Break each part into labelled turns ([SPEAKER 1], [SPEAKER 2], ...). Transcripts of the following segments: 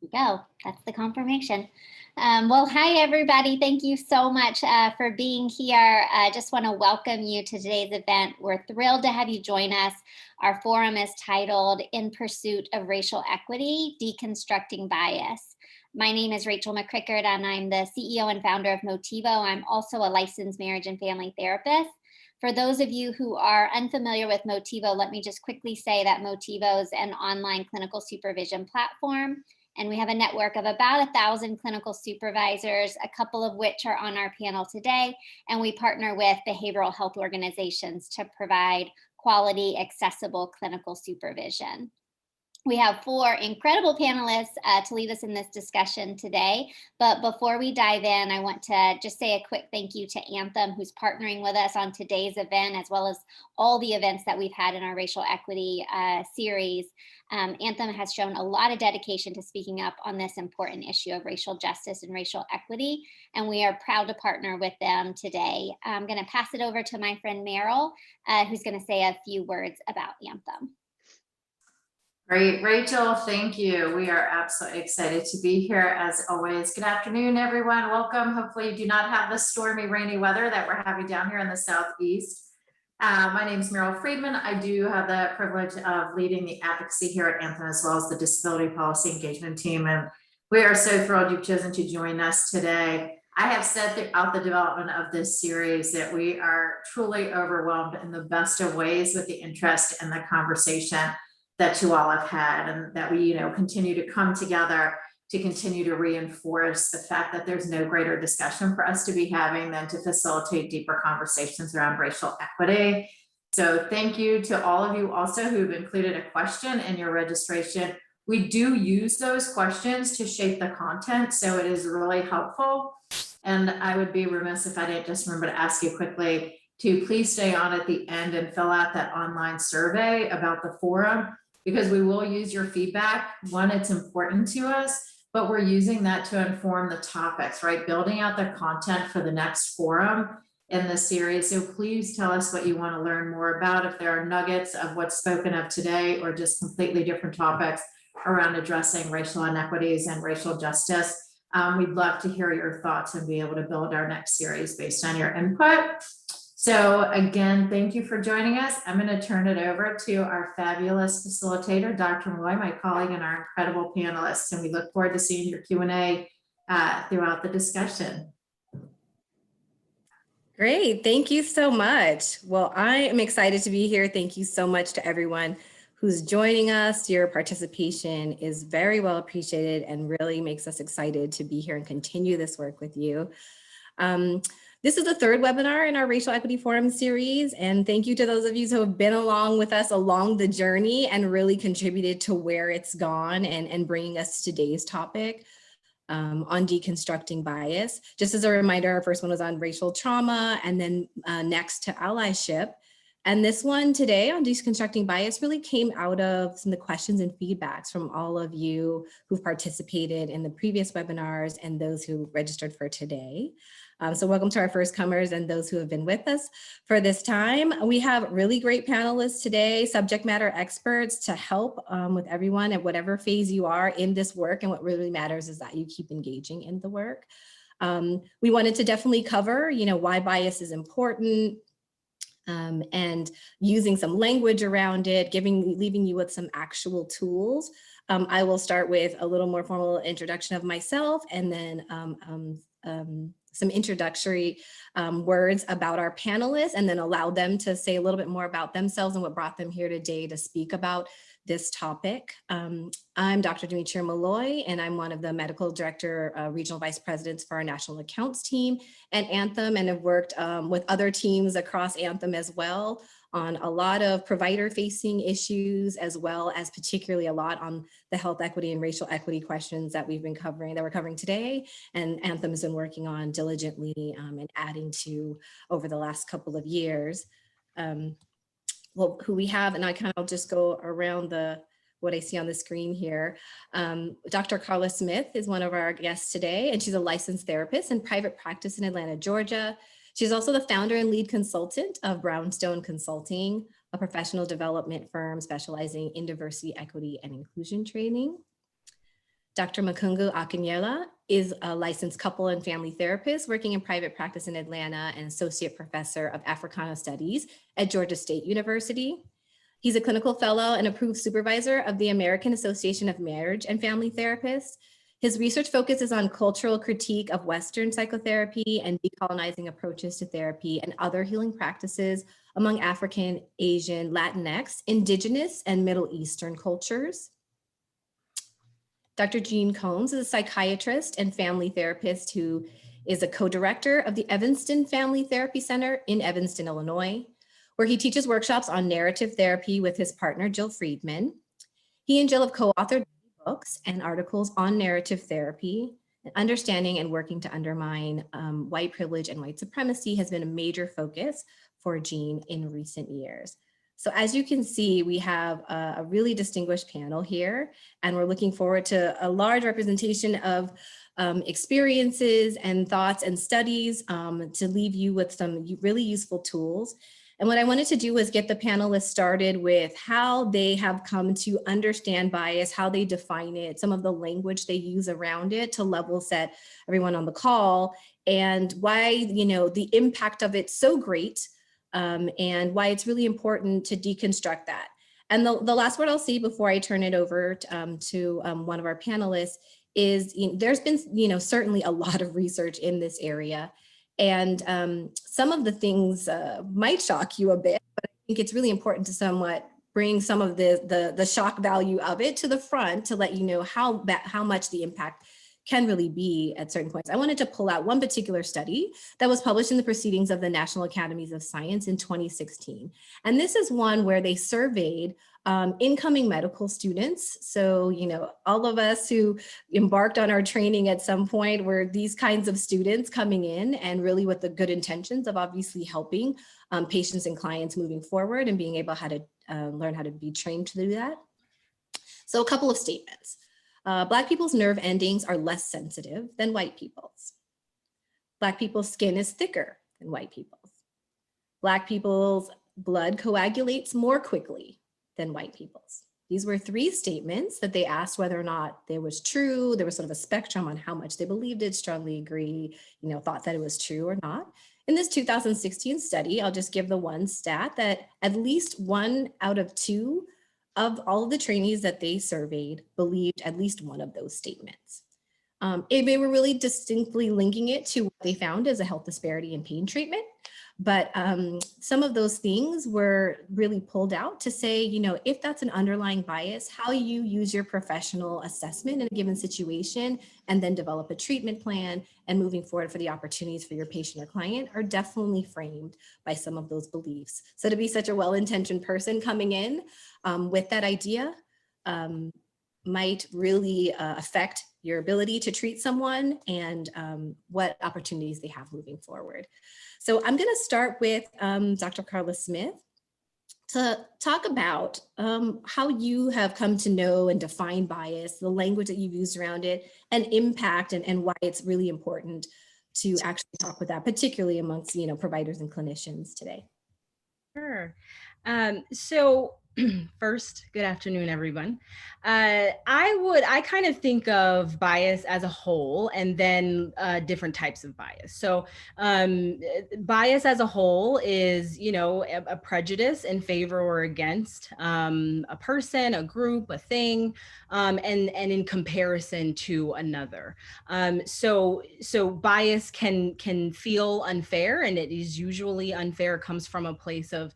[SPEAKER 1] Go. That's the confirmation. Well, hi, everybody. Thank you so much for being here. I just want to welcome you to today's event. We're thrilled to have you join us. Our forum is titled In Pursuit of Racial Equity, Deconstructing Bias. My name is Rachel McCrickard, and I'm the CEO and founder of Motivo. I'm also a licensed marriage and family therapist. For those of you who are unfamiliar with Motivo, let me just quickly say that Motivo is an online clinical supervision platform. And we have a network of about 1,000 clinical supervisors, a couple of which are on our panel today. And we partner with behavioral health organizations to provide quality, accessible clinical supervision. We have 4 incredible panelists to lead us in this discussion today. But before we dive in, I want to just say a quick thank you to Anthem, who's partnering with us on today's event, as well as all the events that we've had in our racial equity series. Anthem has shown a lot of dedication to speaking up on this important issue of racial justice and racial equity, and we are proud to partner with them today. I'm going to pass it over to my friend Meryl, who's going to say a few words about Anthem.
[SPEAKER 2] Great, Rachel, thank you. We are absolutely excited to be here as always. Good afternoon, everyone. Welcome. Hopefully you do not have the stormy, rainy weather that we're having down here in the Southeast. My name is Meryl Friedman. I do have the privilege of leading the advocacy here at Anthem, as well as the disability policy engagement team. And we are so thrilled you've chosen to join us today. I have said throughout the development of this series that we are truly overwhelmed in the best of ways with the interest and the conversation that you all have had, and that we continue to come together to continue to reinforce the fact that there's no greater discussion for us to be having than to facilitate deeper conversations around racial equity. So thank you to all of you also who've included a question in your registration. We do use those questions to shape the content, so it is really helpful. And I would be remiss if I didn't just remember to ask you quickly to please stay on at the end and fill out that online survey about the forum, because we will use your feedback. One, it's important to us, but we're using that to inform the topics, right? Building out the content for the next forum in the series. So please tell us what you want to learn more about. If there are nuggets of what's spoken of today, or just completely different topics around addressing racial inequities and racial justice, we'd love to hear your thoughts and be able to build our next series based on your input. So again, thank you for joining us. I'm going to turn it over to our fabulous facilitator, Dr. Malloy, my colleague, and our incredible panelists. And we look forward to seeing your Q&A throughout the discussion.
[SPEAKER 3] Great, thank you so much. Well, I am excited to be here. Thank you so much to everyone who's joining us. Your participation is very well appreciated and really makes us excited to be here and continue this work with you. This is the 3rd webinar in our Racial Equity Forum series, and thank you to those of you who have been along with us along the journey and really contributed to where it's gone and bringing us to today's topic on deconstructing bias. Just as a reminder, our first one was on racial trauma, and then next to allyship. And this one today on deconstructing bias really came out of some of the questions and feedbacks from all of you who've participated in the previous webinars and those who registered for today. So welcome to our first comers and those who have been with us for this time. We have really great panelists today, subject matter experts to help with everyone at whatever phase you are in this work. And what really matters is that you keep engaging in the work. We wanted to definitely cover, why bias is important, and using some language around it, leaving you with some actual tools. I will start with a little more formal introduction of myself, and then some introductory words about our panelists, and then allow them to say a little bit more about themselves and what brought them here today to speak about this topic. I'm Dr. Demetria Malloy, and I'm one of the medical director, regional vice presidents for our national accounts team at Anthem, and have worked with other teams across Anthem as well on a lot of provider-facing issues, as well as particularly a lot on the health equity and racial equity questions that we're covering today, and Anthem has been working on diligently and adding to over the last couple of years. Well, who we have, and I kind of just go around what I see on the screen here. Dr. Carla Smith is one of our guests today, and she's a licensed therapist in private practice in Atlanta, Georgia. She's also the founder and lead consultant of Brownstone Consulting, a professional development firm specializing in diversity, equity, and inclusion training. Dr. Makungu Akinyela is a licensed couple and family therapist working in private practice in Atlanta and associate professor of Africana Studies at Georgia State University. He's a clinical fellow and approved supervisor of the American Association of Marriage and Family Therapists. His research focuses on cultural critique of Western psychotherapy and decolonizing approaches to therapy and other healing practices among African, Asian, Latinx, Indigenous, and Middle Eastern cultures. Dr. Jean Combs is a psychiatrist and family therapist who is a co-director of the Evanston Family Therapy Center in Evanston, Illinois, where he teaches workshops on narrative therapy with his partner, Jill Friedman. He and Jill have co-authored books and articles on narrative therapy. And understanding and working to undermine white privilege and white supremacy has been a major focus for Jean in recent years. So as you can see, we have a really distinguished panel here, and we're looking forward to a large representation of experiences and thoughts and studies to leave you with some really useful tools. And what I wanted to do was get the panelists started with how they have come to understand bias, how they define it, some of the language they use around it to level set everyone on the call, and why, you know, the impact of it's so great, and why it's really important to deconstruct that. And the last word I'll say before I turn it over to one of our panelists is, there's been, certainly a lot of research in this area. And some of the things might shock you a bit, but I think it's really important to somewhat bring some of the shock value of it to the front to let you know how much the impact can really be at certain points. I wanted to pull out one particular study that was published in the Proceedings of the National Academies of Science in 2016. And this is one where they surveyed incoming medical students. So, all of us who embarked on our training at some point were these kinds of students coming in, and really with the good intentions of obviously helping patients and clients moving forward and being able to learn how to be trained to do that. So a couple of statements. Black people's nerve endings are less sensitive than white people's. Black people's skin is thicker than white people's. Black people's blood coagulates more quickly than white people's. These were 3 statements that they asked whether or not they was true. There was sort of a spectrum on how much they believed it, strongly agree, thought that it was true or not. In this 2016 study, I'll just give the one stat that at least 1 out of 2 of all of the trainees that they surveyed believed at least one of those statements. They were really distinctly linking it to what they found as a health disparity in pain treatment. But some of those things were really pulled out to say, if that's an underlying bias, how you use your professional assessment in a given situation and then develop a treatment plan and moving forward for the opportunities for your patient or client are definitely framed by some of those beliefs. So to be such a well-intentioned person coming in with that idea might really affect your ability to treat someone and what opportunities they have moving forward. So I'm going to start with Dr. Carla Smith to talk about how you have come to know and define bias, the language that you've used around it, and impact, and why it's really important to actually talk with that, particularly amongst providers and clinicians today.
[SPEAKER 4] Sure. So first, good afternoon, everyone. I kind of think of bias as a whole, and then different types of bias. So bias as a whole is, a prejudice in favor or against a person, a group, a thing, and in comparison to another. So bias can feel unfair, and it is usually unfair. It comes from a place of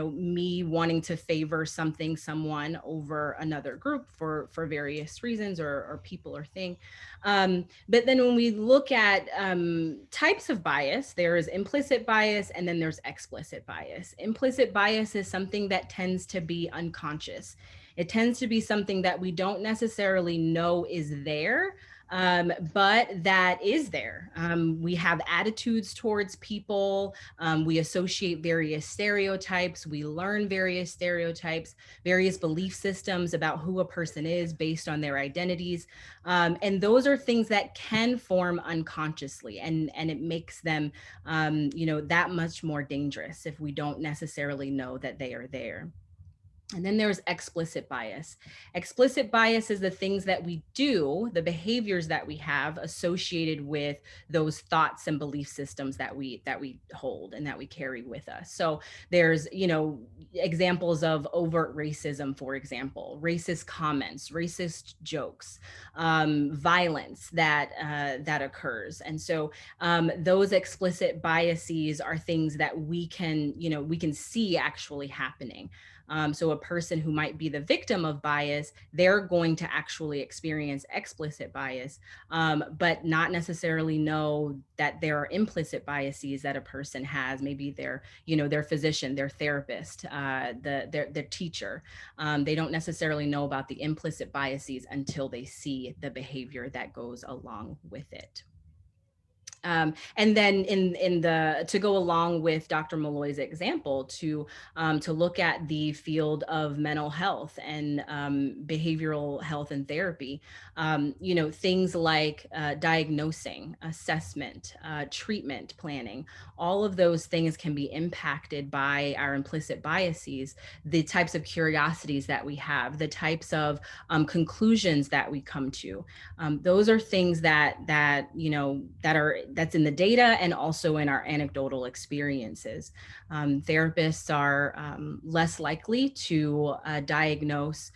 [SPEAKER 4] me wanting to favor someone over another group for various reasons or people or thing. But then when we look at types of bias, there is implicit bias and then there's explicit bias. Implicit bias is something that tends to be unconscious. It tends to be something that we don't necessarily know is there, but that is there. We have attitudes towards people. We associate various stereotypes. We learn various stereotypes, various belief systems about who a person is based on their identities. And those are things that can form unconsciously, and it makes them, that much more dangerous if we don't necessarily know that they are there. And then there's explicit bias. Explicit bias is the things that we do, the behaviors that we have associated with those thoughts and belief systems that we hold and that we carry with us. So there's, examples of overt racism, for example, racist comments, racist jokes, violence that occurs. And so those explicit biases are things that we can see actually happening. So a person who might be the victim of bias, they're going to actually experience explicit bias, but not necessarily know that there are implicit biases that a person has. Maybe their physician, their therapist, their teacher. They don't necessarily know about the implicit biases until they see the behavior that goes along with it. And then to go along with Dr. Malloy's example, to look at the field of mental health and behavioral health and therapy, things like diagnosing, assessment, treatment planning, all of those things can be impacted by our implicit biases, the types of curiosities that we have, the types of conclusions that we come to. Those are things that's in the data and also in our anecdotal experiences. Therapists are less likely to diagnose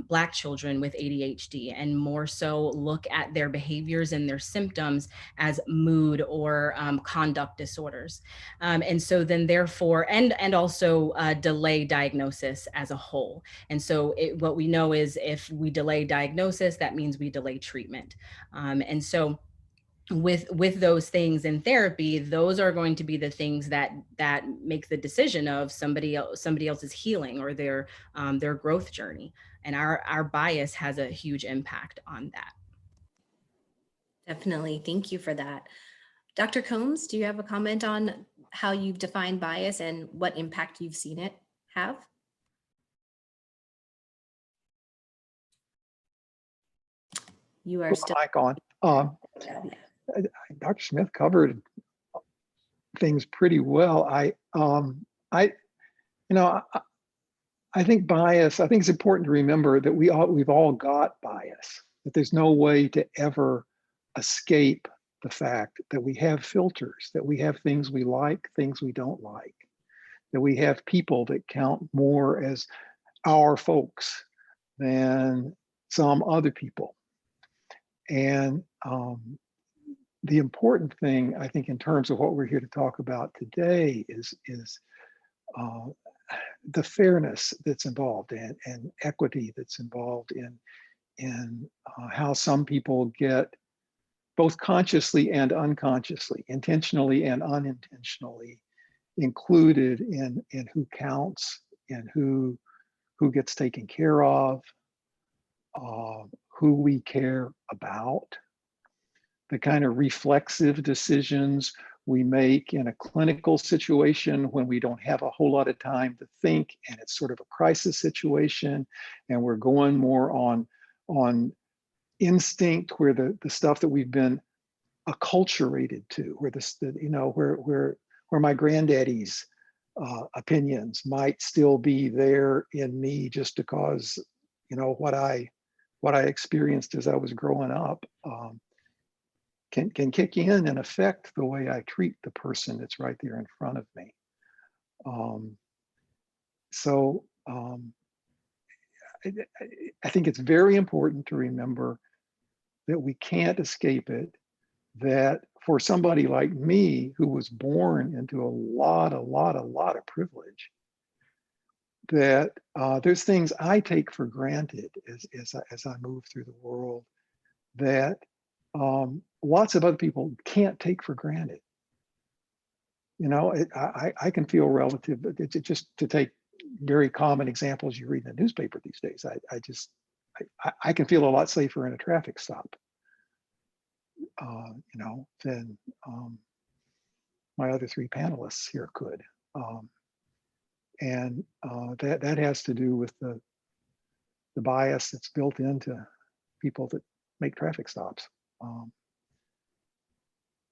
[SPEAKER 4] Black children with ADHD and more so look at their behaviors and their symptoms as mood or conduct disorders. And so then therefore, and also delay diagnosis as a whole. And so what we know is if we delay diagnosis, that means we delay treatment. And so with those things in therapy, those are going to be the things that make the decision of somebody else's healing or their growth journey. And our bias has a huge impact on that.
[SPEAKER 3] Definitely. Thank you for that. Dr. Combs, do you have a comment on how you've defined bias and what impact you've seen it have? You are still
[SPEAKER 5] mic on. Dr. Smith covered things pretty well. I think bias, I think it's important to remember that we've all got bias, that there's no way to ever escape the fact that we have filters, that we have things we like, things we don't like, that we have people that count more as our folks than some other people. And the important thing, I think, in terms of what we're here to talk about today is the fairness that's involved and equity that's involved in how some people get both consciously and unconsciously, intentionally and unintentionally included in who counts and who gets taken care of, who we care about, the kind of reflexive decisions we make in a clinical situation when we don't have a whole lot of time to think and it's sort of a crisis situation and we're going more on instinct, where the stuff that we've been acculturated to, where my granddaddy's opinions might still be there in me just because what I experienced as I was growing up can kick in and affect the way I treat the person that's right there in front of me. I think it's very important to remember that we can't escape it, that for somebody like me who was born into a lot of privilege, that there's things I take for granted as I move through the world that lots of other people can't take for granted. I can feel relative, just to take very common examples you read in the newspaper these days. I can feel a lot safer in a traffic stop, than my other three panelists here could. And that has to do with the bias that's built into people that make traffic stops.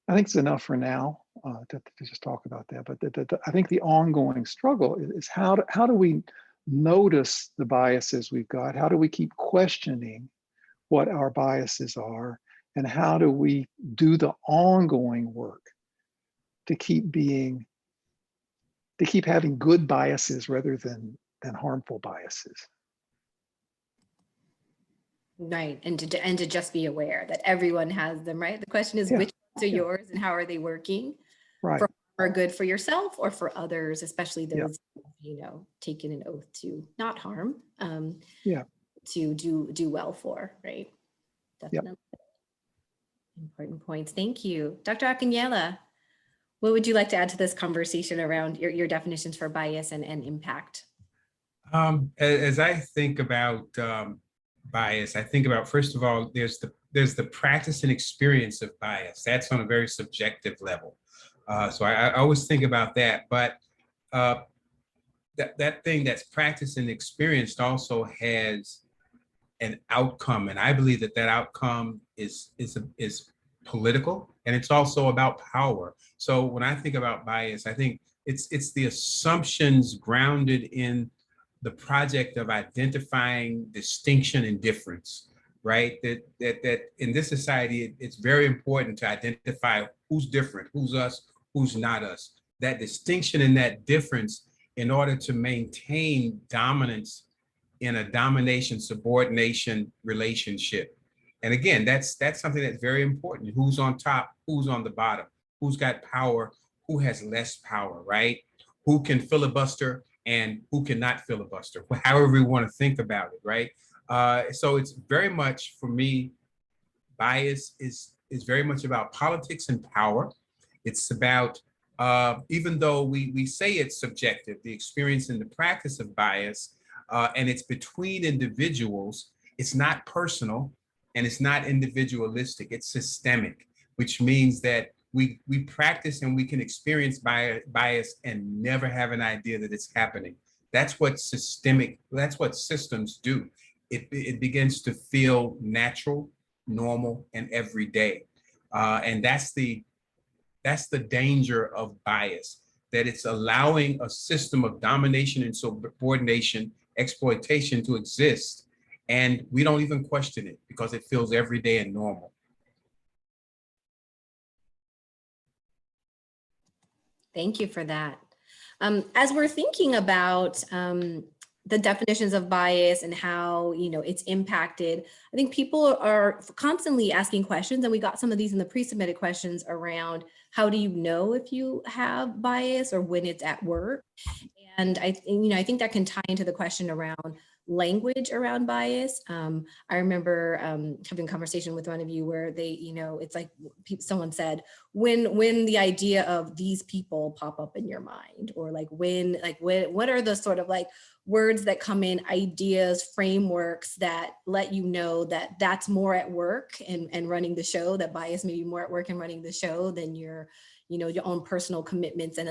[SPEAKER 5] I think it's enough for now to just talk about that. But I think the ongoing struggle is how do we notice the biases we've got? How do we keep questioning what our biases are? And how do we do the ongoing work to keep having good biases rather than harmful biases?
[SPEAKER 3] Right, and to just be aware that everyone has them, right? The question is,
[SPEAKER 5] Yeah.
[SPEAKER 3] which ones are yours and how are they working?
[SPEAKER 5] Right.
[SPEAKER 3] For good for yourself or for others, especially
[SPEAKER 5] Yeah.
[SPEAKER 3] those, taking an oath to not harm,
[SPEAKER 5] Yeah.
[SPEAKER 3] to do well for, right?
[SPEAKER 5] Yep.
[SPEAKER 3] Definitely. Important points. Thank you. Dr. Akinyela, what would you like to add to this conversation around your definitions for bias and impact?
[SPEAKER 6] As I think about bias, I think about, first of all, there's the practice and experience of bias. That's on a very subjective level. So I always think about that. But that thing that's practiced and experienced also has an outcome, and I believe that outcome is political, and it's also about power. So when I think about bias, I think it's the assumptions grounded in the project of identifying distinction and difference, right? That in this society, it's very important to identify who's different, who's us, who's not us. That distinction and that difference in order to maintain dominance in a domination subordination relationship. And again, that's something that's very important. Who's on top, who's on the bottom, who's got power, who has less power, right? Who can filibuster and who cannot filibuster, however we want to think about it, right? So it's very much, for me, bias is very much about politics and power. It's about, even though we say it's subjective, the experience and the practice of bias, and it's between individuals, it's not personal and it's not individualistic, it's systemic, which means that we practice and we can experience bias and never have an idea that it's happening. That's what systems do. It begins to feel natural, normal, and everyday. And that's the danger of bias, that it's allowing a system of domination and subordination, exploitation to exist, and we don't even question it because it feels everyday and normal.
[SPEAKER 3] Thank you for that. As we're thinking about the definitions of bias and how it's impacted, I think people are constantly asking questions, and we got some of these in the pre-submitted questions around how do you know if you have bias or when it's at work. And I think that can tie into the question around language around bias. I remember having a conversation with one of you where they, it's like someone said, when the idea of these people pop up in your mind, or what are the sort of like words that come in, ideas, frameworks that let you know that that's more at work and running the show, that bias may be more at work and running the show than your own personal commitments and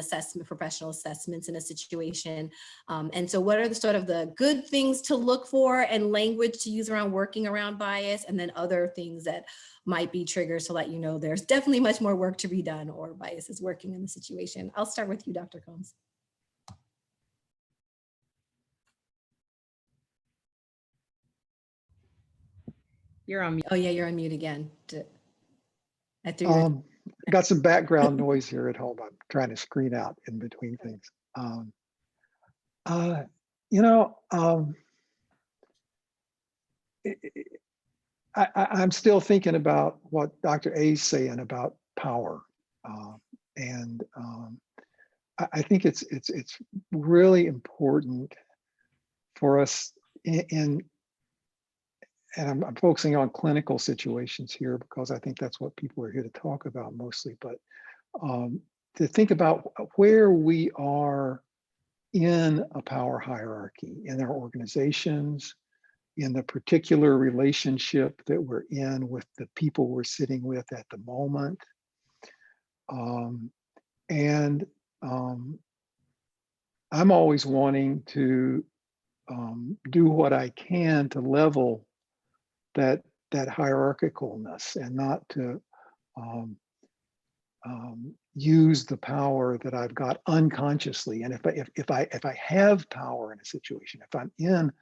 [SPEAKER 3] professional assessments in a situation. And so what are the sort of the good things to look for and language to use around working around bias, and then other things that might be triggers to let you know there's definitely much more work to be done or bias is working in the situation. I'll start with you, Dr. Combs.
[SPEAKER 4] You're on mute.
[SPEAKER 3] Oh yeah, you're on mute again. I
[SPEAKER 5] got some background noise here at home. I'm trying to screen out in between things. I'm still thinking about what Dr. A's saying about power, and I think it's really important for us and I'm focusing on clinical situations here because I think that's what people are here to talk about mostly, but to think about where we are in a power hierarchy in our organizations, in the particular relationship that we're in with the people we're sitting with at the moment. I'm always wanting to do what I can to level that hierarchicalness and not to use the power that I've got unconsciously. And if I have power in a situation, if I'm in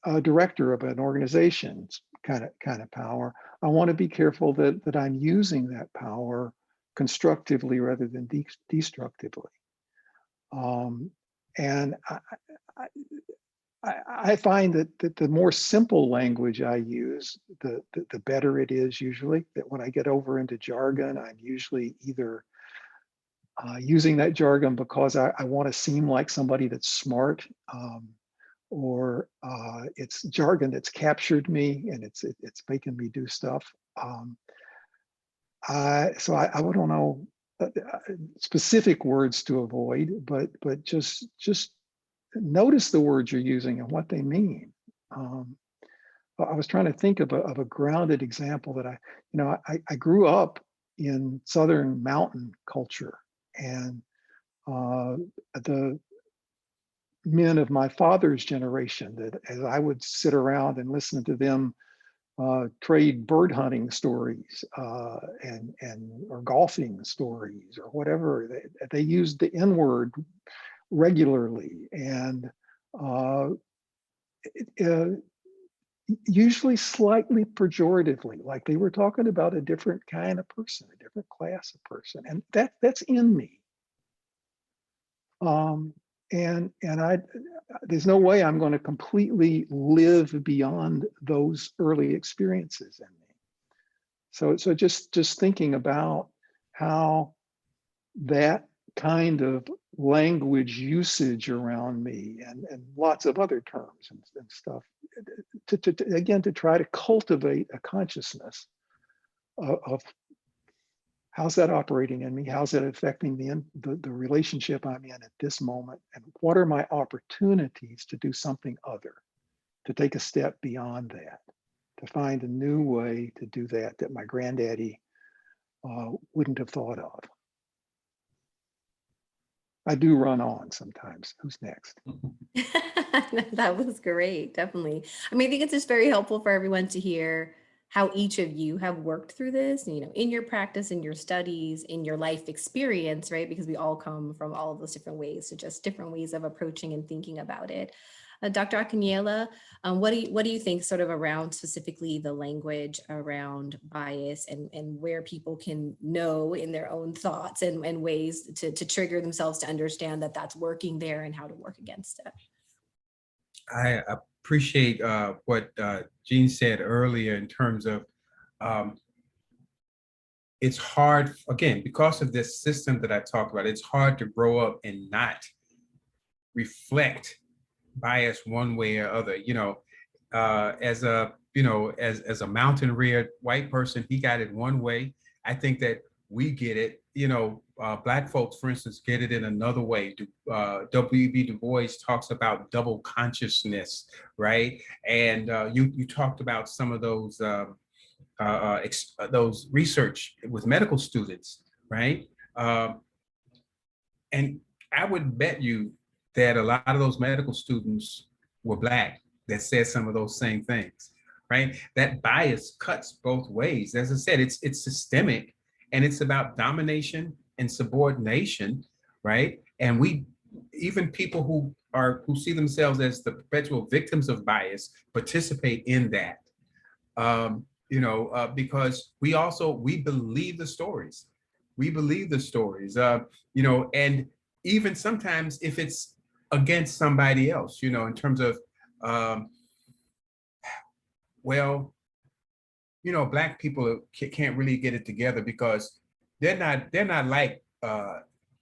[SPEAKER 5] a director of an organization's kind of power, I want to be careful that I'm using that power constructively rather than destructively. And I find that the more simple language I use, the better it is usually. That when I get over into jargon, I'm usually either using that jargon because I want to seem like somebody that's smart, or it's jargon that's captured me and it's making me do stuff. So I don't know specific words to avoid, but just notice the words you're using and what they mean. I was trying to think of a grounded example that I grew up in Southern mountain culture, and the men of my father's generation, that as I would sit around and listen to them trade bird hunting stories or golfing stories or whatever, they used the N word regularly, and usually slightly pejoratively, like they were talking about a different kind of person, a different class of person, and that's in me. And there's no way I'm going to completely live beyond those early experiences in me. So just thinking about how that kind of language usage around me and lots of other terms and stuff, to try to cultivate a consciousness of how's that operating in me, how's that affecting the relationship I'm in at this moment, and what are my opportunities to do something other, to take a step beyond that, to find a new way to do that my granddaddy wouldn't have thought of. I do run on sometimes. Who's next?
[SPEAKER 3] That was great, definitely. I mean, I think it's just very helpful for everyone to hear how each of you have worked through this, in your practice, in your studies, in your life experience, right? Because we all come from all of those different ways, so just different ways of approaching and thinking about it. Dr. Akiniela, what do you think sort of around specifically the language around bias and where people can know in their own thoughts and ways to trigger themselves to understand that that's working there and how to work against it?
[SPEAKER 6] I appreciate what Jean said earlier in terms of it's hard, again, because of this system that I talked about, it's hard to grow up and not reflect bias one way or other. As a mountain reared white person, he got it one way. I think that we get it, Black folks, for instance, get it in another way. W.E.B. Du Bois talks about double consciousness, right? And you talked about some of those research with medical students, right? And I would bet you that a lot of those medical students were Black that said some of those same things, right? That bias cuts both ways. As I said, it's systemic, and it's about domination and subordination, right? And even people who see themselves as the perpetual victims of bias participate in that, because we believe the stories. We believe the stories, and even sometimes if it's against somebody else, in terms of, Black people can't really get it together because they're not like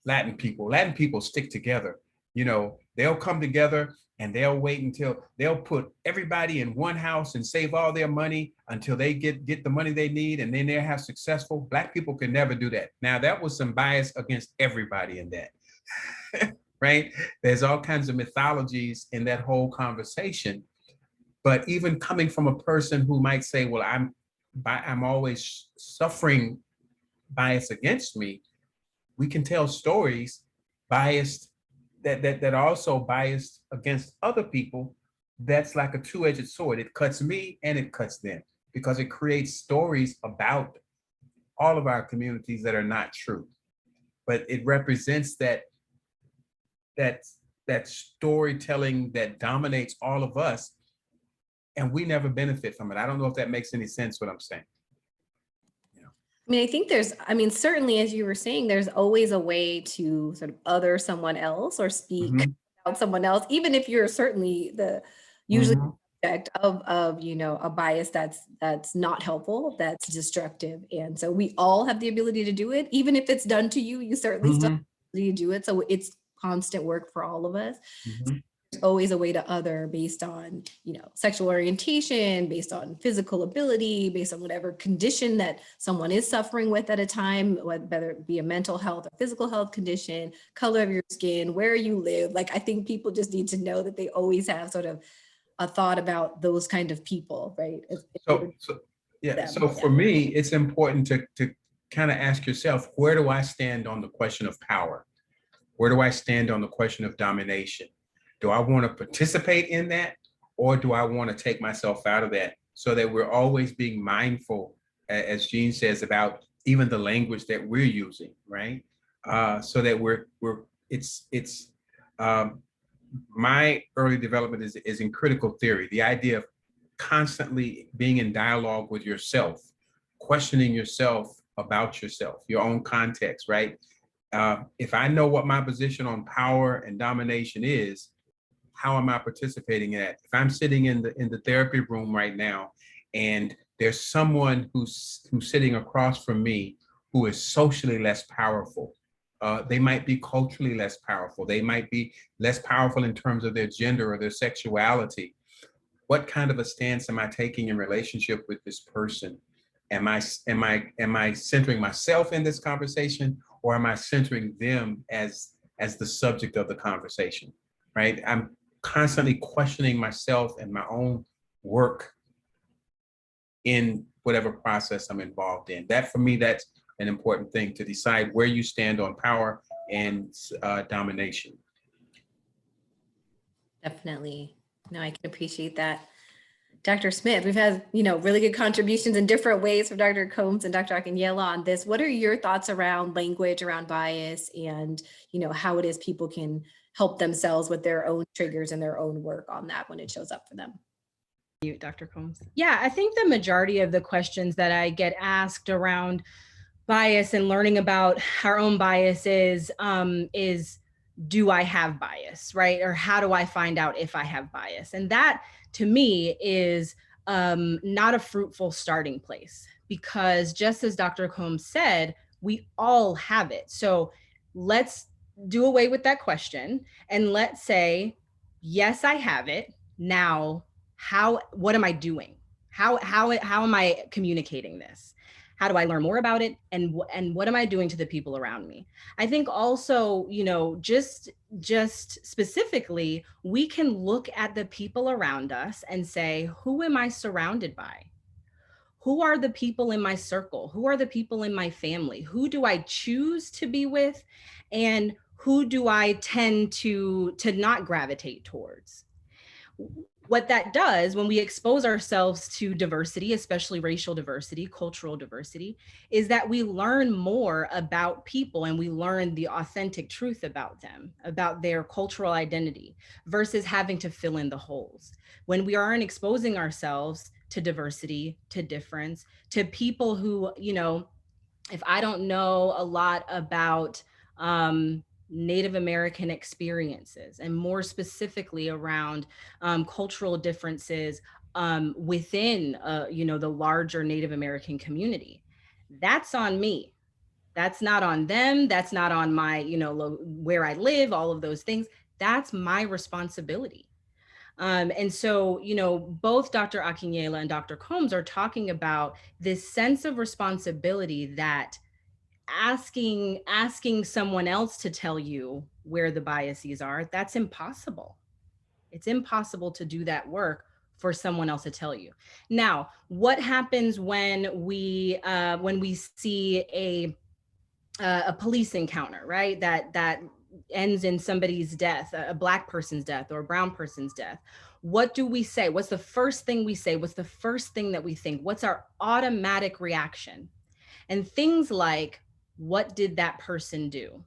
[SPEAKER 6] Latin people. Latin people stick together. They'll come together and they'll wait until they'll put everybody in one house and save all their money until they get the money they need, and then they'll have successful. Black people can never do that. Now, that was some bias against everybody in that. Right? There's all kinds of mythologies in that whole conversation. But even coming from a person who might say, well, I'm always suffering bias against me, we can tell stories biased that are also biased against other people. That's like a two-edged sword. It cuts me and it cuts them because it creates stories about all of our communities that are not true. But it represents that storytelling that dominates all of us, and we never benefit from it. I don't know if that makes any sense what I'm saying.
[SPEAKER 3] I mean, I think certainly, as you were saying, there's always a way to sort of other someone else or speak about someone else, even if you're certainly usually subject of a bias that's not helpful, that's destructive. And so we all have the ability to do it. Even if it's done to you, you certainly still have the ability to do it. So it's constant work for all of us. There's always a way to other based on, sexual orientation, based on physical ability, based on whatever condition that someone is suffering with at a time, whether it be a mental health or physical health condition, color of your skin, where you live. Like, I think people just need to know that they always have sort of a thought about those kind of people, right?
[SPEAKER 6] So for me, it's important to kind of ask yourself, where do I stand on the question of power? Where do I stand on the question of domination? Do I want to participate in that, or do I want to take myself out of that, so that we're always being mindful, as Jean says, about even the language that we're using, right? So that my early development is in critical theory, the idea of constantly being in dialogue with yourself, questioning yourself about yourself, your own context, right? If I know what my position on power and domination is, how am I participating in that? If I'm sitting in the therapy room right now, and there's someone who's sitting across from me who is socially less powerful, they might be culturally less powerful, they might be less powerful in terms of their gender or their sexuality. What kind of a stance am I taking in relationship with this person? Am I centering myself in this conversation, or am I centering them as the subject of the conversation? Right? I'm constantly questioning myself and my own work in whatever process I'm involved in. That, for me, that's an important thing, to decide where you stand on power and domination.
[SPEAKER 3] Definitely. No, I can appreciate that. Dr. Smith, we've had, really good contributions in different ways from Dr. Combs and Dr. Akinyela on this. What are your thoughts around language, around bias, and, how it is people can help themselves with their own triggers and their own work on that when it shows up for them?
[SPEAKER 4] You, Dr. Combs. Yeah, I think the majority of the questions that I get asked around bias and learning about our own biases is, do I have bias, right? Or how do I find out if I have bias? And that, to me, is not a fruitful starting place, because just as Dr. Combs said, we all have it. So let's do away with that question and let's say, yes, I have it. Now, what am I doing? How am I communicating this? How do I learn more about it? And what am I doing to the people around me? I think also, just specifically, we can look at the people around us and say, who am I surrounded by? Who are the people in my circle? Who are the people in my family? Who do I choose to be with? And who do I tend to not gravitate towards? What that does when we expose ourselves to diversity, especially racial diversity, cultural diversity, is that we learn more about people and we learn the authentic truth about them, about their cultural identity, versus having to fill in the holes. When we aren't exposing ourselves to diversity, to difference, to people who, if I don't know a lot about Native American experiences, and more specifically around cultural differences within, the larger Native American community. That's on me. That's not on them. That's not on my, where I live, all of those things. That's my responsibility. And so, both Dr. Akinyela and Dr. Combs are talking about this sense of responsibility that asking someone else to tell you where the biases are, that's impossible. It's impossible to do that work for someone else to tell you. Now, what happens when we see a police encounter, right? That ends in somebody's death, a Black person's death or a brown person's death? What do we say? What's the first thing we say? What's the first thing that we think? What's our automatic reaction? And things like, what did that person do?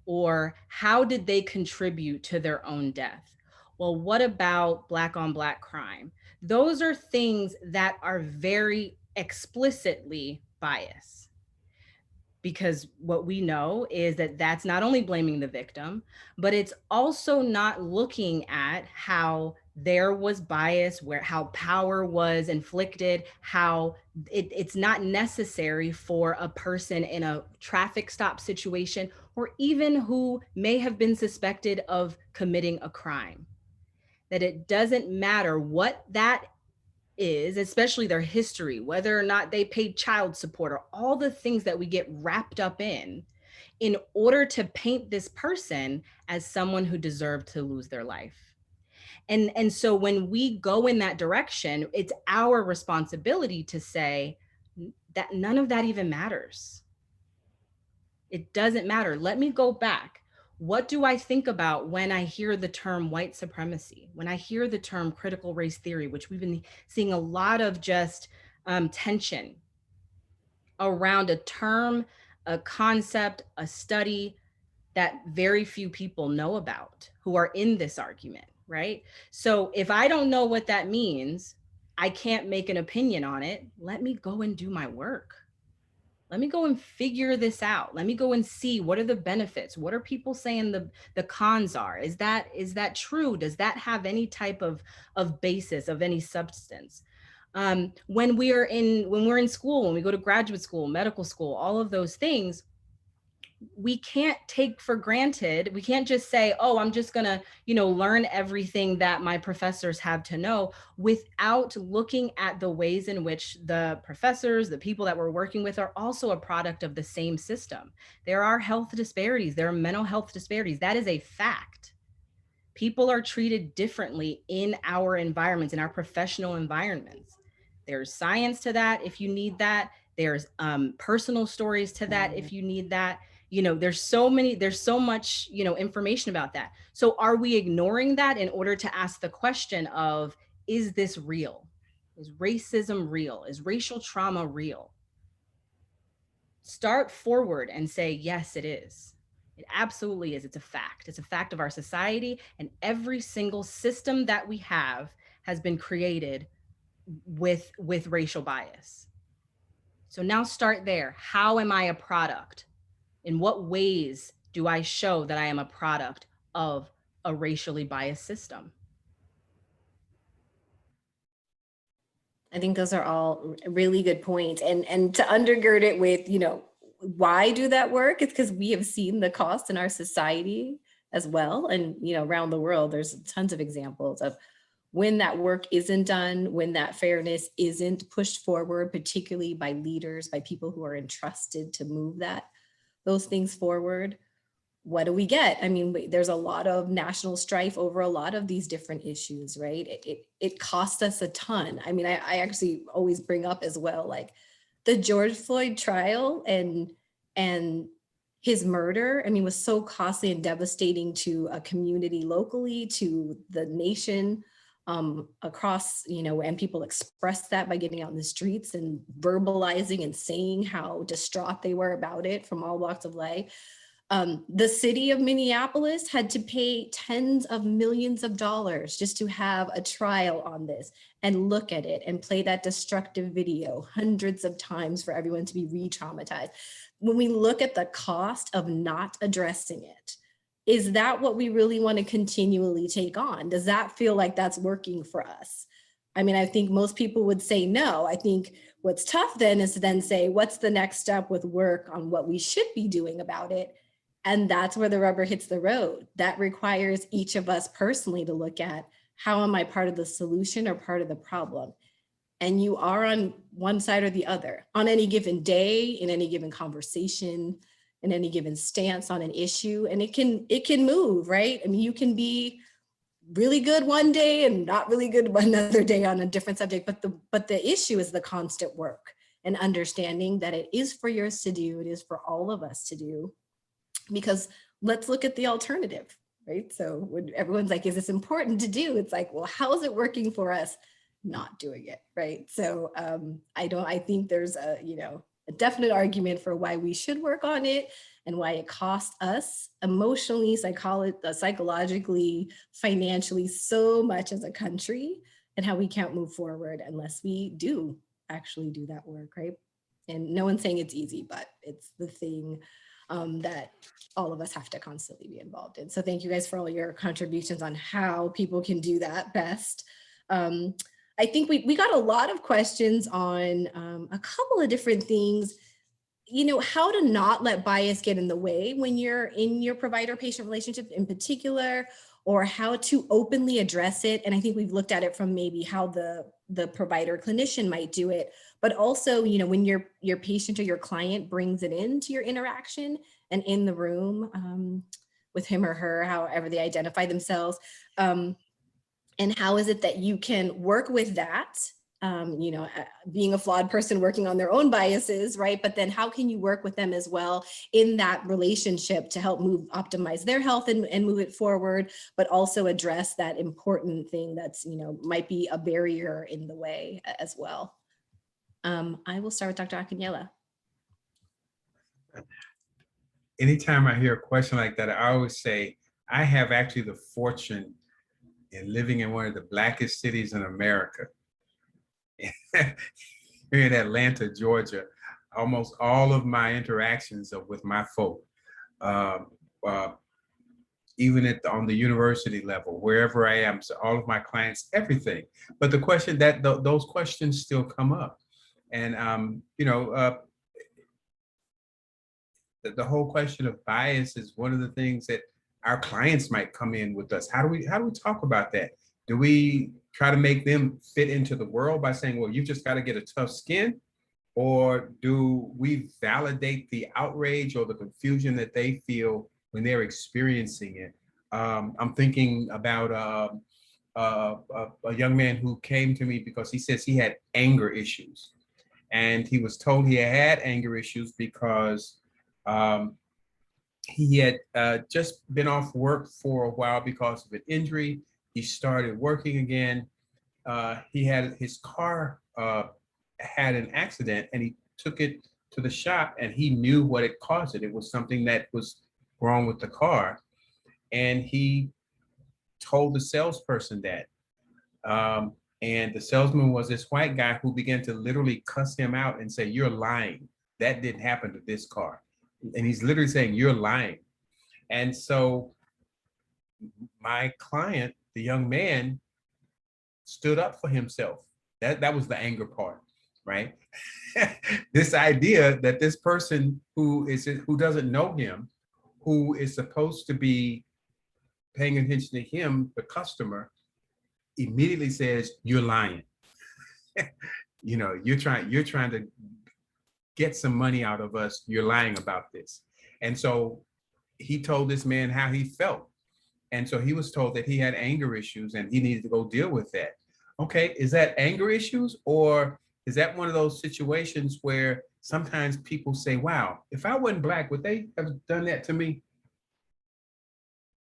[SPEAKER 4] Or how did they contribute to their own death? Well, what about Black on Black crime? Those are things that are very explicitly biased, because what we know is that that's not only blaming the victim, but it's also not looking at how there was bias, where how power was inflicted, how it's not necessary for a person in a traffic stop situation, or even who may have been suspected of committing a crime, that it doesn't matter what that is, especially their history, whether or not they paid child support, or all the things that we get wrapped up in order to paint this person as someone who deserved to lose their life. And so when we go in that direction, it's our responsibility to say that none of that even matters. It doesn't matter. Let me go back. What do I think about when I hear the term white supremacy, when I hear the term critical race theory, which we've been seeing a lot of just tension around a term, a concept, a study that very few people know about who are in this argument, right? So if I don't know what that means, I can't make an opinion on it. Let me go and do my work. Let me go and figure this out. Let me go and see, what are the benefits? What are people saying the cons are? Is that true? Does that have any type of basis, of any substance? When we're in school, when we go to graduate school, medical school, all of those things, we can't take for granted. We can't just say, oh, I'm just gonna, learn everything that my professors have to know, without looking at the ways in which the professors, the people that we're working with, are also a product of the same system. There are health disparities. There are mental health disparities. That is a fact. People are treated differently in our environments, in our professional environments. There's science to that if you need that. There's personal stories to that if you need that. There's so much, information about that. So are we ignoring that in order to ask the question of, is this real? Is racism real? Is racial trauma real? Start forward and say, yes, it is. It absolutely is. It's a fact. It's a fact of our society, and every single system that we have has been created with racial bias. So now start there. How am I a product? In what ways do I show that I am a product of a racially biased system?
[SPEAKER 3] I think those are all really good points. And to undergird it with, why do that work? It's because we have seen the cost in our society as well. And, around the world, there's tons of examples of when that work isn't done, when that fairness isn't pushed forward, particularly by leaders, by people who are entrusted to move those things forward. What do we get? I mean, there's a lot of national strife over a lot of these different issues, right? It costs us a ton. I mean, I actually always bring up as well, like the George Floyd trial and his murder, I mean, was so costly and devastating to a community locally, to the nation, across, and people expressed that by getting out in the streets and verbalizing and saying how distraught they were about it from all walks of life. The city of Minneapolis had to pay tens of millions of dollars just to have a trial on this and look at it and play that destructive video hundreds of times for everyone to be re-traumatized. When we look at the cost of not addressing it, is that what we really want to continually take on? Does that feel like that's working for us? I mean, I think most people would say no. I think what's tough then is to then say, what's the next step with work on what we should be doing about it? And that's where the rubber hits the road. That requires each of us personally to look at, how am I part of the solution or part of the problem? And you are on one side or the other on any given day, in any given conversation, in any given stance on an issue. And it can move, right? I mean, you can be really good one day and not really good another day on a different subject, but the issue is the constant work and understanding that it is for yours to do, it is for all of us to do. Because let's look at the alternative, right? So when everyone's like, is this important to do? It's like, well, how is it working for us not doing it, right? So I think there's a definite argument for why we should work on it and why it costs us emotionally, psychologically, financially, so much as a country, and how we can't move forward unless we do actually do that work, right? And no one's saying it's easy, but it's the thing that all of us have to constantly be involved in. So thank you guys for all your contributions on how people can do that best. I think we got a lot of questions on a couple of different things. You know, how to not let bias get in the way when you're in your provider-patient relationship in particular, or how to openly address it. And I think we've looked at it from maybe how the provider clinician might do it, but also, you know, when your patient or your client brings it into your interaction and in the room with him or her, however they identify themselves. And how is it that you can work with that? You know, being a flawed person working on their own biases, right? But then how can you work with them as well in that relationship to help optimize their health and move it forward, but also address that important thing that's, you know, might be a barrier in the way as well. I will start with Dr. Akinyela.
[SPEAKER 6] Anytime I hear a question like that, I always say, I have actually the fortune in living in one of the blackest cities in America. Here in Atlanta, Georgia, almost all of my interactions are with my folk, even on the university level, wherever I am, so all of my clients, everything. But the question that those questions still come up, and you know, the whole question of bias is one of the things that our clients might come in with us. How do we talk about that? Do we try to make them fit into the world by saying, well, you just got to get a tough skin? Or do we validate the outrage or the confusion that they feel when they're experiencing it? I'm thinking about a young man who came to me because he says he had anger issues. And he was told he had anger issues because he had just been off work for a while because of an injury. He started working again. He had his car had an accident, and he took it to the shop, and he knew what it caused it. It was something that was wrong with the car. And he told the salesperson that. And the salesman was this white guy who began to literally cuss him out and say, "You're lying. That didn't happen to this car." And he's literally saying, "You're lying." And so my client, the young man, stood up for himself. That was the anger part, right? This idea that this person who doesn't know him, who is supposed to be paying attention to him, the customer, immediately says, "You're lying." You know, you're trying to get some money out of us. You're lying about this. And so he told this man how he felt. And so he was told that he had anger issues and he needed to go deal with that. Okay, is that anger issues, or is that one of those situations where sometimes people say, wow, if I wasn't Black, would they have done that to me?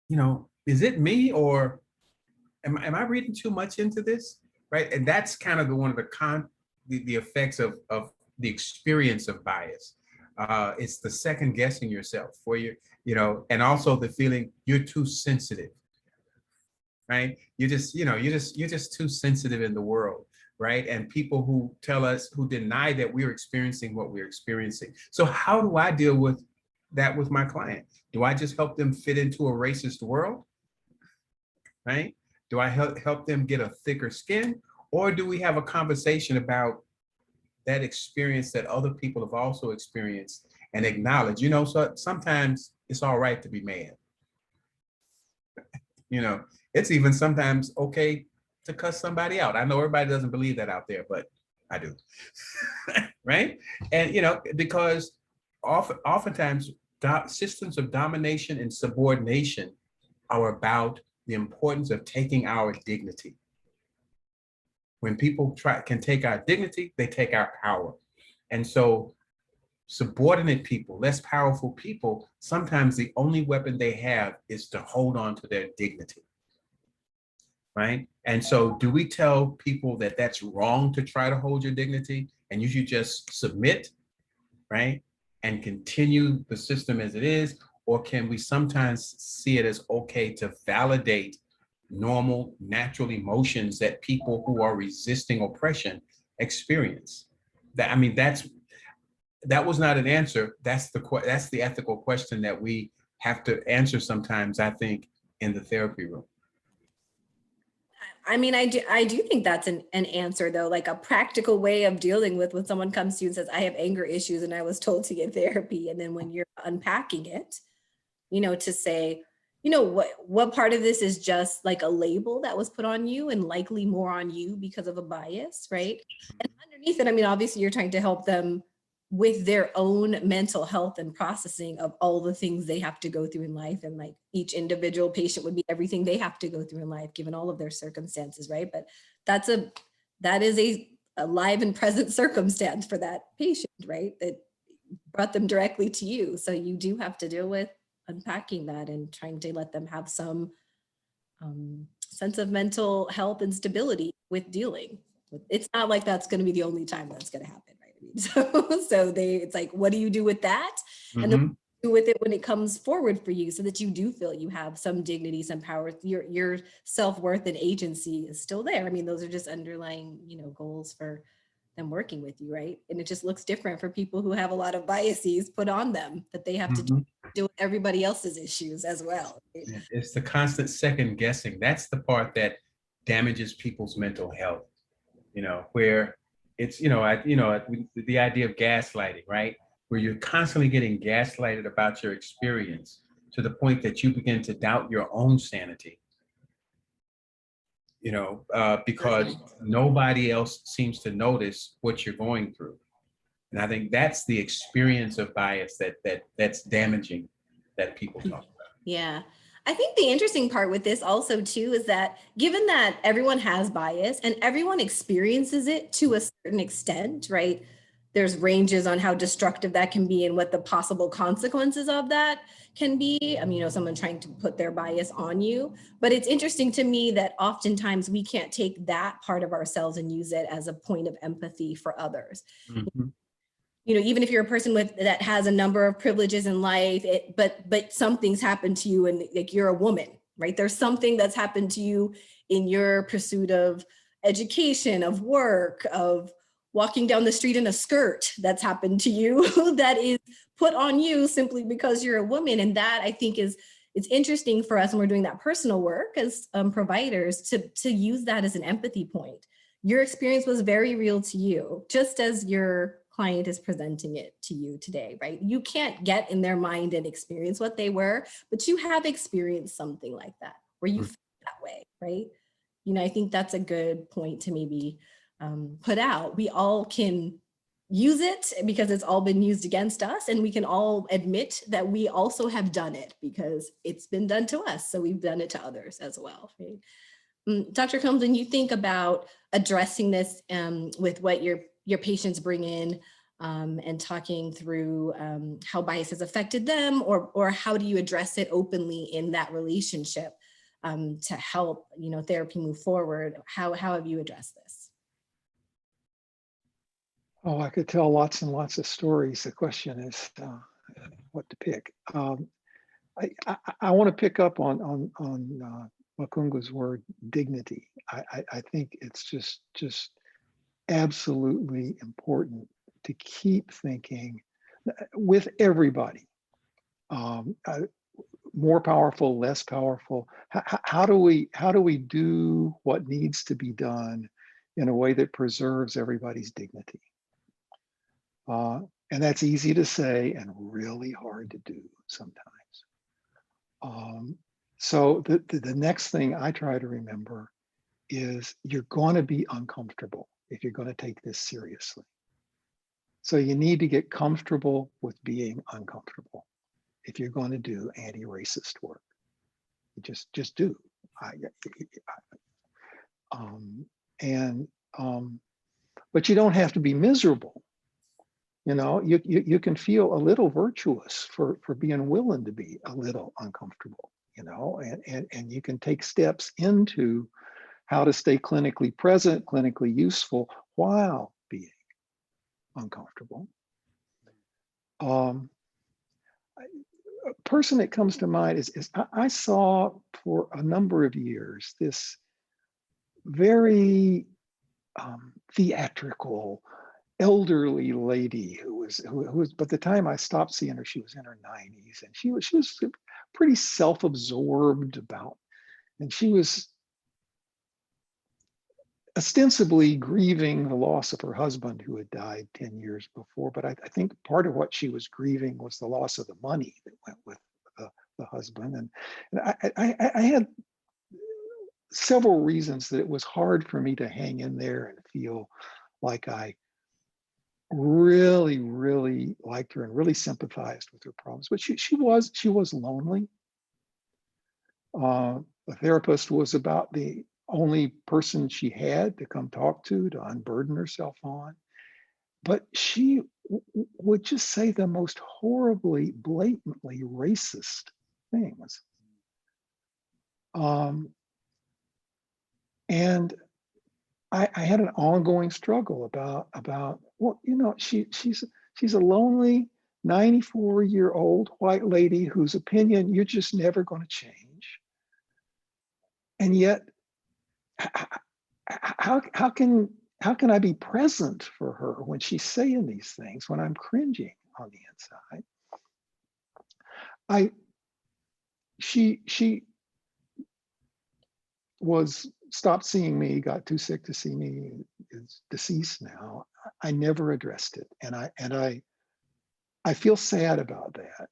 [SPEAKER 6] You know, is it me, or am I reading too much into this, right? And that's kind of one of the effects of the experience of bias. It's the second guessing yourself for you know, and also the feeling you're too sensitive, right? You're just too sensitive in the world, right? And people who deny that we're experiencing what we're experiencing. So how do I deal with that with my client? Do I just help them fit into a racist world, right? Do I help them get a thicker skin? Or do we have a conversation about that experience that other people have also experienced and acknowledge, you know, so sometimes it's all right to be mad. You know, it's even sometimes okay to cuss somebody out. I know everybody doesn't believe that out there, but I do. Right? And, you know, because oftentimes systems of domination and subordination are about the importance of taking our dignity. When people can take our dignity, they take our power. And so subordinate people, less powerful people, sometimes the only weapon they have is to hold on to their dignity, right? And so do we tell people that that's wrong to try to hold your dignity and you should just submit? right? And continue the system as it is? Or can we sometimes see it as okay to validate normal, natural emotions that people who are resisting oppression experience? That, I mean, that was not an answer. That's the ethical question that we have to answer sometimes, I think, in the therapy room.
[SPEAKER 3] I mean, I do think that's an answer, though, like a practical way of dealing with when someone comes to you and says, I have anger issues and I was told to get therapy. And then when you're unpacking it, to say, what part of this is just like a label that was put on you and likely more on you because of a bias, right? And underneath it, I mean, obviously you're trying to help them with their own mental health and processing of all the things they have to go through in life. And like each individual patient would be everything they have to go through in life, given all of their circumstances, right? But that is a live and present circumstance for that patient, right? That brought them directly to you. So you do have to deal with unpacking that and trying to let them have some sense of mental health and stability with dealing. It's not like that's going to be the only time that's going to happen, right? I mean, so it's like, what do you do with that? And then what do you do with it when it comes forward for you, so that you do feel you have some dignity, some power, your self-worth and agency is still there. I mean, those are just underlying, goals for them working with you, right? And it just looks different for people who have a lot of biases put on them that they have to deal with everybody else's issues as well. Right?
[SPEAKER 6] Yeah, it's the constant second guessing. That's the part that damages people's mental health. Where it's the idea of gaslighting, right? Where you're constantly getting gaslighted about your experience to the point that you begin to doubt your own sanity. Because nobody else seems to notice what you're going through. And I think that's the experience of bias that's damaging, that people talk about.
[SPEAKER 3] Yeah. I think the interesting part with this also too is that given that everyone has bias and everyone experiences it to a certain extent, right? There's ranges on how destructive that can be and what the possible consequences of that can be. I mean, someone trying to put their bias on you. But it's interesting to me that oftentimes we can't take that part of ourselves and use it as a point of empathy for others.
[SPEAKER 6] Mm-hmm.
[SPEAKER 3] Even if you're a person that has a number of privileges in life, but something's happened to you and like you're a woman, right? There's something that's happened to you in your pursuit of education, of work, of walking down the street in a skirt that's happened to you that is put on you simply because you're a woman. And that I think it's interesting for us when we're doing that personal work as providers to use that as an empathy point. Your experience was very real to you, just as your client is presenting it to you today, right? You can't get in their mind and experience what they were, but you have experienced something like that where you feel that way, right? I think that's a good point to maybe put out. We all can use it because it's all been used against us, and we can all admit that we also have done it because it's been done to us. So we've done it to others as well, right? Dr. Combs, when you think about addressing this with what your patients bring in and talking through how bias has affected them, or how do you address it openly in that relationship to help therapy move forward? How have you addressed this?
[SPEAKER 5] Oh, I could tell lots and lots of stories. The question is what to pick. I want to pick up on Makungu's word, dignity. I think it's just absolutely important to keep thinking with everybody, more powerful, less powerful. How do we do what needs to be done in a way that preserves everybody's dignity? And that's easy to say and really hard to do sometimes. So the next thing I try to remember is you're going to be uncomfortable if you're going to take this seriously. So you need to get comfortable with being uncomfortable if you're going to do anti-racist work. You just do. But you don't have to be miserable. You can feel a little virtuous for being willing to be a little uncomfortable, and you can take steps into how to stay clinically present, clinically useful while being uncomfortable. Um, a person that comes to mind is I saw for a number of years this very theatrical elderly lady who was, by the time I stopped seeing her, she was in her 90s, and she was pretty self-absorbed about, and she was ostensibly grieving the loss of her husband who had died 10 years before. But I think part of what she was grieving was the loss of the money that went with the husband. And I had several reasons that it was hard for me to hang in there and feel like I really, really liked her and really sympathized with her problems. But she was lonely. The therapist was about the only person she had to come talk to unburden herself on. But she would just say the most horribly, blatantly racist things. And I had an ongoing struggle about well, you know, she's a lonely 94-year-old white lady whose opinion you're just never going to change. And yet, how can I be present for her when she's saying these things, when I'm cringing on the inside? She was stopped seeing me, got too sick to see me, is deceased now. I never addressed it, and I feel sad about that.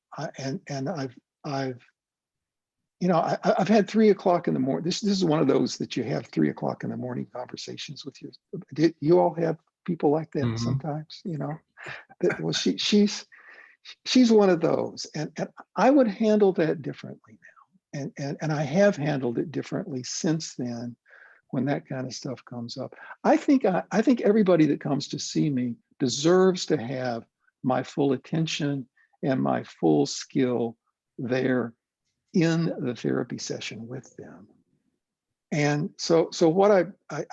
[SPEAKER 5] I've had 3 o'clock in the morning. This is one of those that you have 3 o'clock in the morning conversations with your. Did you all have people like that sometimes? You know, well, she's one of those, and I would handle that differently now, and I have handled it differently since then. When that kind of stuff comes up, I think everybody that comes to see me deserves to have my full attention and my full skill there in the therapy session with them. And so what I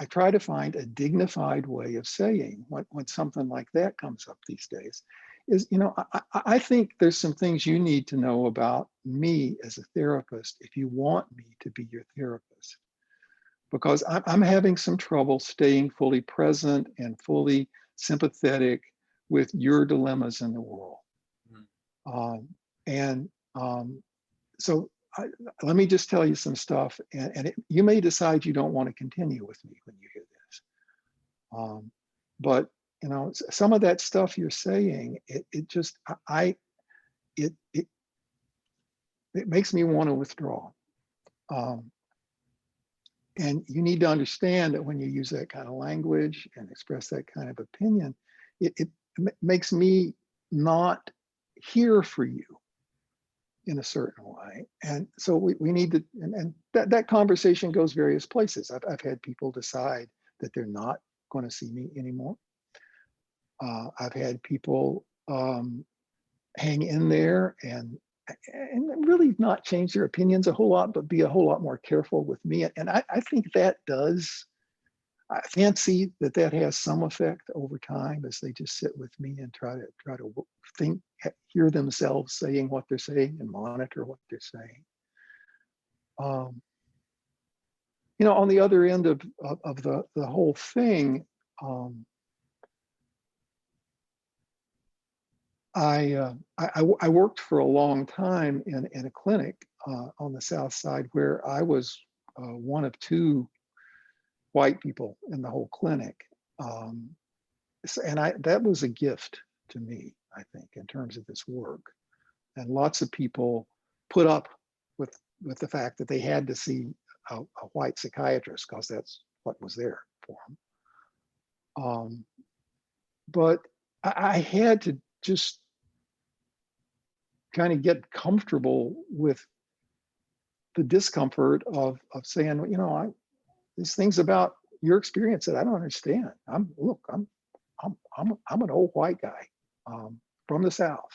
[SPEAKER 5] try to find a dignified way of saying when something like that comes up these days is, you know, I think there's some things you need to know about me as a therapist if you want me to be your therapist. Because I'm having some trouble staying fully present and fully sympathetic with your dilemmas in the world. So let me just tell you some stuff, and you may decide you don't want to continue with me when you hear this. But you know, some of that stuff you're saying, it makes me want to withdraw. And you need to understand that when you use that kind of language and express that kind of opinion, it makes me not here for you in a certain way. And so we need to, and that conversation goes various places. I've had people decide that they're not going to see me anymore. I've had people hang in there and really not change their opinions a whole lot, but be a whole lot more careful with me. And I think that does, I fancy that has some effect over time as they just sit with me and try to think, hear themselves saying what they're saying and monitor what they're saying. You know, on the other end of the whole thing, I worked for a long time in a clinic on the South Side where I was one of 2 white people in the whole clinic. And that was a gift to me, I think, in terms of this work. And lots of people put up with the fact that they had to see a white psychiatrist because that's what was there for them. But I had to just kind of get comfortable with the discomfort of saying, you know, these things about your experience that I don't understand. I'm an old white guy from the South,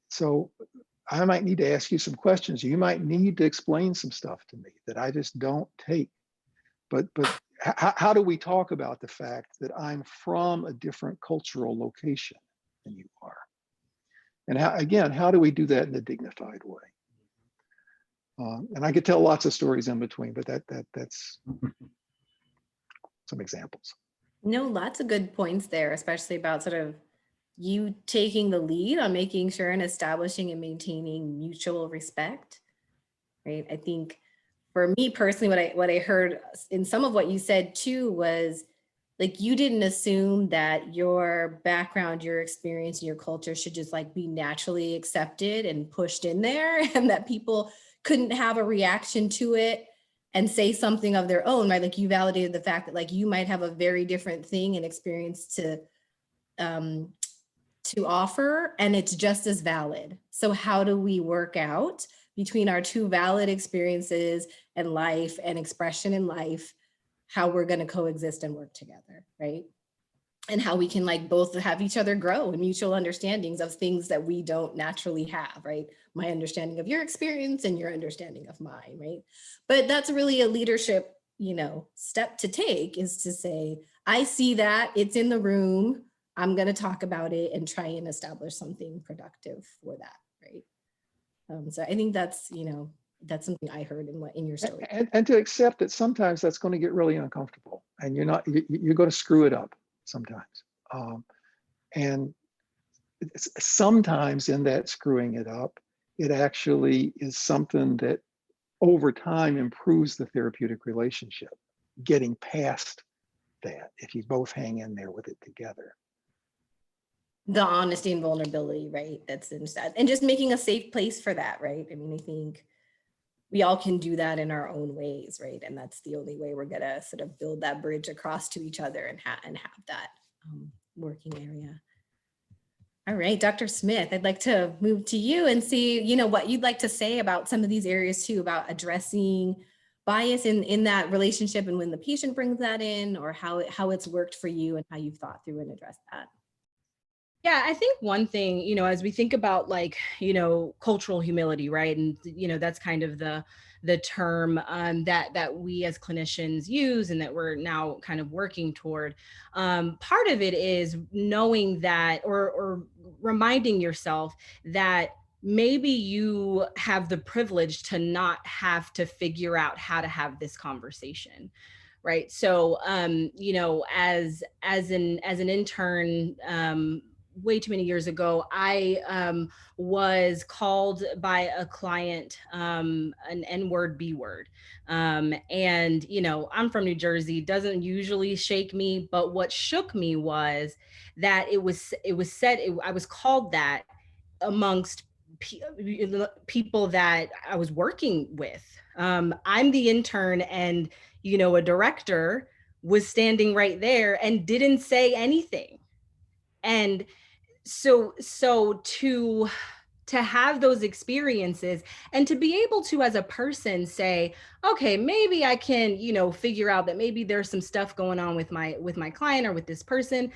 [SPEAKER 5] so I might need to ask you some questions. You might need to explain some stuff to me that I just don't take. But how do we talk about the fact that I'm from a different cultural location than you are? And how do we do that in a dignified way? And I could tell lots of stories in between, but that's some examples.
[SPEAKER 3] No, lots of good points there, especially about sort of you taking the lead on making sure and establishing and maintaining mutual respect, right? I think for me personally, what I heard in some of what you said too was like, you didn't assume that your background, your experience, and your culture should just like be naturally accepted and pushed in there, and that people couldn't have a reaction to it and say something of their own, right? Like, you validated the fact that like you might have a very different thing and experience to offer, and it's just as valid. So how do we work out between our two valid experiences and life and expression in life, how we're going to coexist and work together, right? And how we can like both have each other grow in mutual understandings of things that we don't naturally have, right? My understanding of your experience and your understanding of mine, right? But that's really a leadership, step to take, is to say, I see that, it's in the room, I'm going to talk about it and try and establish something productive for that, right? So I think that's, that's something I heard in your story.
[SPEAKER 5] And to accept that sometimes that's going to get really uncomfortable, and you're going to screw it up sometimes. And sometimes in that screwing it up, it actually is something that over time improves the therapeutic relationship, getting past that, if you both hang in there with it together.
[SPEAKER 3] The honesty and vulnerability, right? That's inside, and just making a safe place for that, right? I mean, I think we all can do that in our own ways, right? And that's the only way we're gonna sort of build that bridge across to each other and have that working area. All right, Dr. Smith, I'd like to move to you and see, what you'd like to say about some of these areas too, about addressing bias in that relationship, and when the patient brings that in, or how it's worked for you and how you've thought through and addressed that.
[SPEAKER 4] Yeah, I think one thing, as we think about like, cultural humility, right? And, that's kind of the term that we as clinicians use and that we're now kind of working toward. Part of it is knowing that, or reminding yourself that maybe you have the privilege to not have to figure out how to have this conversation. Right. So, as an intern, way too many years ago, I was called by a client an N-word, B-word. And, I'm from New Jersey, doesn't usually shake me, but what shook me was that it was said, I was called that amongst people that I was working with. I'm the intern, and, a director was standing right there and didn't say anything. And so to have those experiences and to be able to, as a person, say, okay, maybe I can, figure out that maybe there's some stuff going on with my client or with this person.